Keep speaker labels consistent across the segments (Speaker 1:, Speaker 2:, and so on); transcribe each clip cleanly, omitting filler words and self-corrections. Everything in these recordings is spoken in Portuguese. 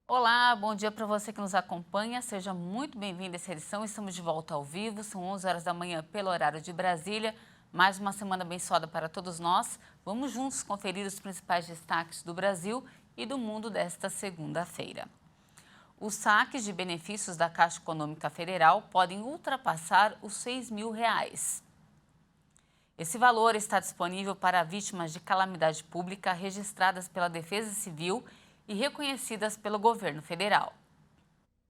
Speaker 1: Olá, bom dia para você que nos acompanha. Seja muito bem-vindo a essa edição. Estamos de volta ao vivo, são 11 horas da manhã pelo horário de Brasília. Mais uma semana abençoada para todos nós. Vamos juntos conferir os principais destaques do Brasil e do mundo desta segunda-feira. Os saques de benefícios da Caixa Econômica Federal podem ultrapassar os R$ 6.000. Esse valor está disponível para vítimas de calamidade pública registradas pela Defesa Civil e reconhecidas pelo governo federal.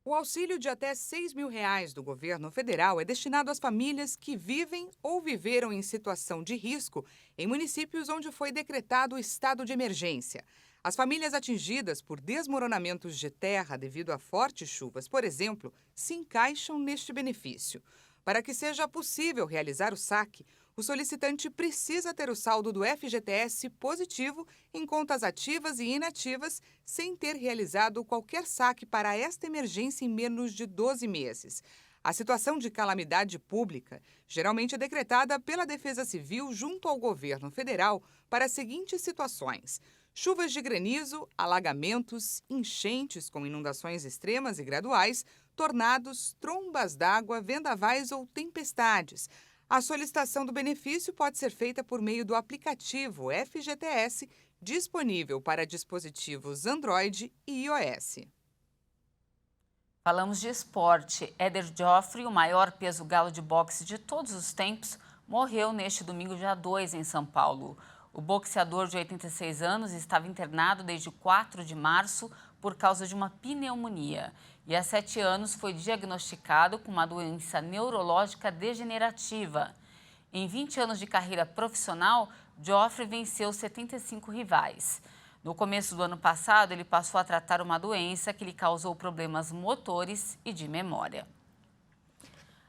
Speaker 2: O auxílio de até R$ 6.000 do governo federal é destinado às famílias que vivem ou viveram em situação de risco em municípios onde foi decretado o estado de emergência. As famílias atingidas por desmoronamentos de terra devido a fortes chuvas, por exemplo, se encaixam neste benefício. Para que seja possível realizar o saque, o solicitante precisa ter o saldo do FGTS positivo em contas ativas e inativas, sem ter realizado qualquer saque para esta emergência em menos de 12 meses. A situação de calamidade pública geralmente é decretada pela Defesa Civil junto ao governo federal para as seguintes situações: chuvas de granizo, alagamentos, enchentes com inundações extremas e graduais, tornados, trombas d'água, vendavais ou tempestades. A solicitação do benefício pode ser feita por meio do aplicativo FGTS, disponível para dispositivos Android e iOS.
Speaker 1: Falamos de esporte. Éder Joffre, o maior peso galo de boxe de todos os tempos, morreu neste domingo, dia 2, em São Paulo. O boxeador de 86 anos estava internado desde 4 de março por causa de uma pneumonia e há 7 anos foi diagnosticado com uma doença neurológica degenerativa. Em 20 anos de carreira profissional, Joffre venceu 75 rivais. No começo do ano passado, ele passou a tratar uma doença que lhe causou problemas motores e de memória.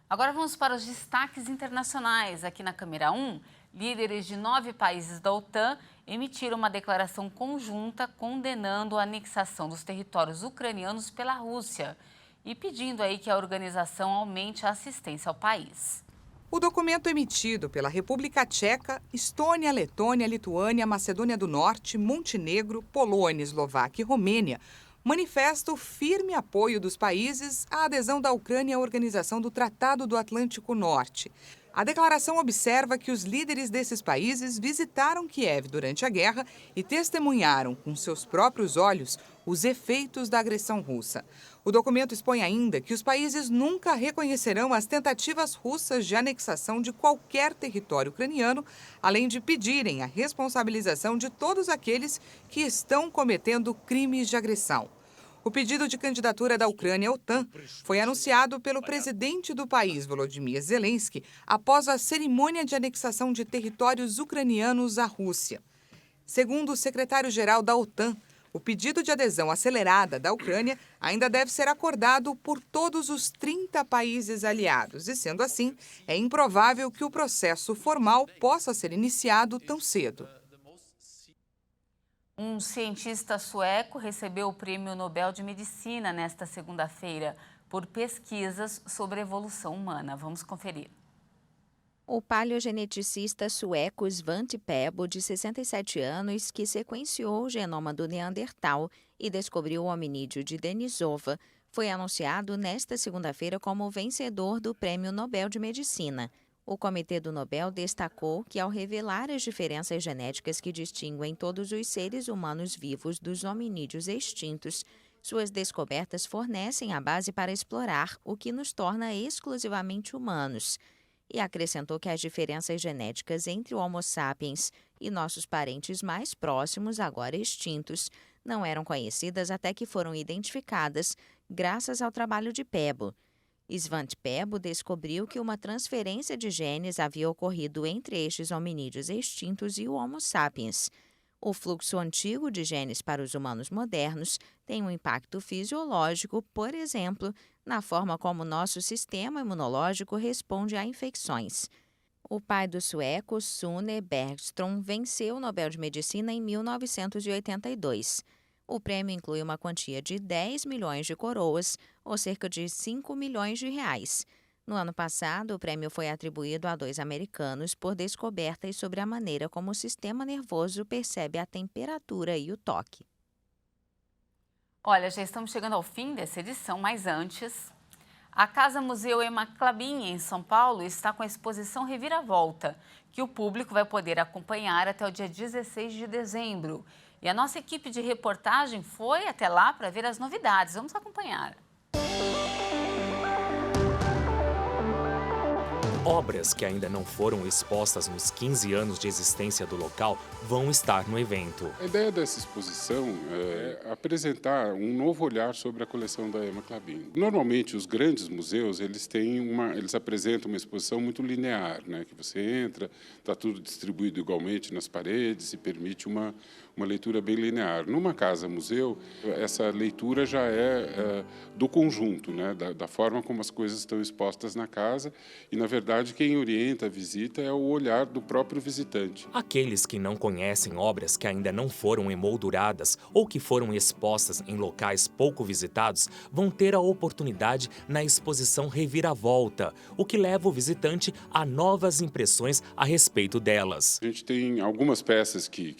Speaker 1: Agora vamos para os destaques internacionais. Aqui na câmera 1, líderes de 9 países da OTAN emitiram uma declaração conjunta condenando a anexação dos territórios ucranianos pela Rússia e pedindo aí que a organização aumente a assistência ao país.
Speaker 2: O documento emitido pela República Tcheca, Estônia, Letônia, Lituânia, Macedônia do Norte, Montenegro, Polônia, Eslováquia e Romênia manifesta o firme apoio dos países à adesão da Ucrânia à Organização do Tratado do Atlântico Norte. A declaração observa que os líderes desses países visitaram Kiev durante a guerra e testemunharam com seus próprios olhos os efeitos da agressão russa. O documento expõe ainda que os países nunca reconhecerão as tentativas russas de anexação de qualquer território ucraniano, além de pedirem a responsabilização de todos aqueles que estão cometendo crimes de agressão. O pedido de candidatura da Ucrânia à OTAN foi anunciado pelo presidente do país, Volodymyr Zelensky, após a cerimônia de anexação de territórios ucranianos à Rússia. Segundo o secretário-geral da OTAN, o pedido de adesão acelerada da Ucrânia ainda deve ser acordado por todos os 30 países aliados e, sendo assim, é improvável que o processo formal possa ser iniciado tão cedo.
Speaker 1: Um cientista sueco recebeu o Prêmio Nobel de Medicina nesta segunda-feira por pesquisas sobre a evolução humana. Vamos conferir.
Speaker 3: O paleogeneticista sueco Svante Pääbo, de 67 anos, que sequenciou o genoma do Neandertal e descobriu o hominídeo de Denisova, foi anunciado nesta segunda-feira como o vencedor do Prêmio Nobel de Medicina. O Comitê do Nobel destacou que, ao revelar as diferenças genéticas que distinguem todos os seres humanos vivos dos hominídeos extintos, suas descobertas fornecem a base para explorar o que nos torna exclusivamente humanos. E acrescentou que as diferenças genéticas entre o Homo sapiens e nossos parentes mais próximos, agora extintos, não eram conhecidas até que foram identificadas graças ao trabalho de Pääbo. Svante Pääbo descobriu que uma transferência de genes havia ocorrido entre estes hominídeos extintos e o Homo sapiens. O fluxo antigo de genes para os humanos modernos tem um impacto fisiológico, por exemplo, na forma como nosso sistema imunológico responde a infecções. O pai do sueco, Sune Bergström, venceu o Nobel de Medicina em 1982. O prêmio inclui uma quantia de 10 milhões de coroas, ou cerca de 5 milhões de reais. No ano passado, o prêmio foi atribuído a 2 americanos por descobertas sobre a maneira como o sistema nervoso percebe a temperatura e o toque.
Speaker 1: Olha, já estamos chegando ao fim dessa edição, mas antes, a Casa Museu Ema Klabin, em São Paulo, está com a exposição Reviravolta, que o público vai poder acompanhar até o dia 16 de dezembro. E a nossa equipe de reportagem foi até lá para ver as novidades. Vamos acompanhar.
Speaker 4: Obras que ainda não foram expostas nos 15 anos de existência do local vão estar no evento.
Speaker 5: A ideia dessa exposição é apresentar um novo olhar sobre a coleção da Ema Klabin. Normalmente, os grandes museus eles apresentam uma exposição muito linear, né? Que você entra, está tudo distribuído igualmente nas paredes e permite uma leitura bem linear. Numa casa-museu, essa leitura já é do conjunto, né? Da forma como as coisas estão expostas na casa e, na verdade, quem orienta a visita é o olhar do próprio visitante.
Speaker 4: Aqueles que não conhecem obras que ainda não foram emolduradas ou que foram expostas em locais pouco visitados vão ter a oportunidade na exposição Reviravolta, o que leva o visitante a novas impressões a respeito delas.
Speaker 5: A gente tem algumas peças que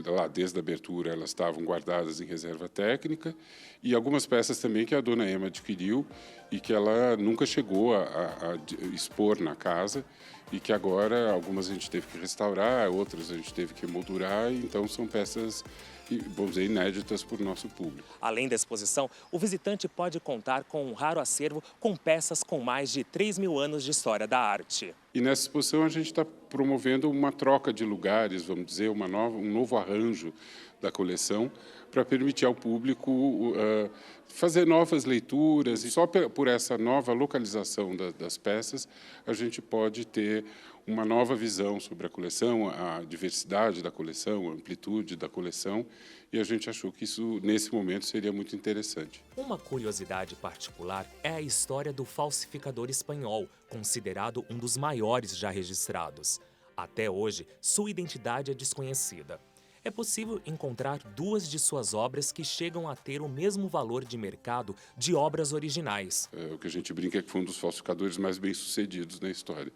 Speaker 5: lá desde a abertura elas estavam guardadas em reserva técnica e algumas peças também que a dona Ema adquiriu e que ela nunca chegou a expor na casa e que agora algumas a gente teve que restaurar, outras a gente teve que emoldurar, então são peças, vamos dizer, inéditas para o nosso público.
Speaker 4: Além da exposição, o visitante pode contar com um raro acervo com peças com mais de 3.000 anos de história da arte.
Speaker 5: E nessa exposição a gente está promovendo uma troca de lugares, vamos dizer, um novo arranjo da coleção para permitir ao público fazer novas leituras. E só por essa nova localização das peças a gente pode ter uma nova visão sobre a coleção, a diversidade da coleção, a amplitude da coleção, e a gente achou que isso, nesse momento, seria muito interessante.
Speaker 4: Uma curiosidade particular é a história do falsificador espanhol, considerado um dos maiores já registrados. Até hoje, sua identidade é desconhecida. É possível encontrar 2 de suas obras que chegam a ter o mesmo valor de mercado de obras originais.
Speaker 5: O que a gente brinca é que foi um dos falsificadores mais bem-sucedidos na história,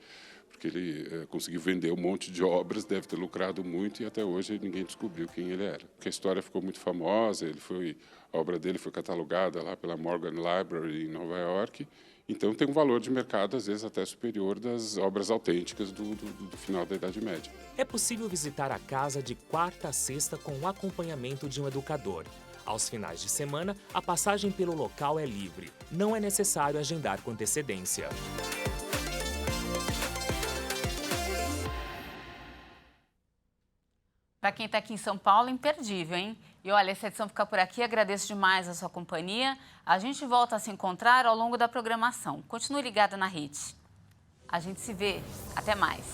Speaker 5: porque ele conseguiu vender um monte de obras, deve ter lucrado muito e até hoje ninguém descobriu quem ele era. Porque a história ficou muito famosa, a obra dele foi catalogada lá pela Morgan Library em Nova York, então tem um valor de mercado às vezes até superior das obras autênticas do final da Idade Média.
Speaker 4: É possível visitar a casa de quarta a sexta com o acompanhamento de um educador. Aos finais de semana, a passagem pelo local é livre. Não é necessário agendar com antecedência.
Speaker 1: Para quem está aqui em São Paulo, imperdível, hein? E olha, essa edição fica por aqui. Agradeço demais a sua companhia. A gente volta a se encontrar ao longo da programação. Continue ligada na rede. A gente se vê. Até mais.